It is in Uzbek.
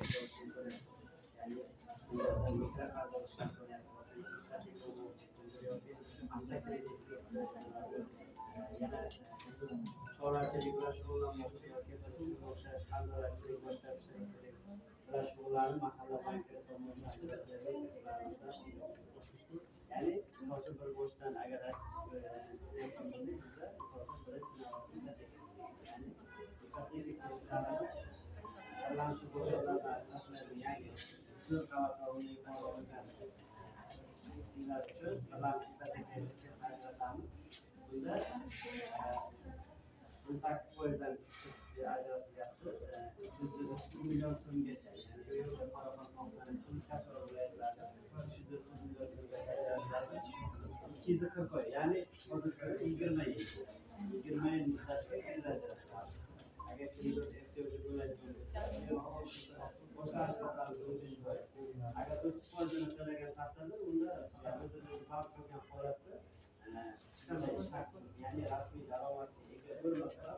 Yani bunlardan miktar kazançlar yana şuraları mahalla bankları yani bir boştan agar yani şu boşalarla yani sınıf kavramını bunda 18 boydan bir ayrıntı yaptı. 330 milyon tüm geçer. Yani Euro paradan toplanıp kaç oralarda 330 milyon tüm geçer. 240 oy. Yani o da 20 müddetçe gelirler. Agar kimdir ehtiyacı böyle o şartlardan agar o'z foydani to'lagan taqdirda unda o'zini xalq qilgan holatda qanday shart ya'ni rasmiy daromadga ega bo'lmasa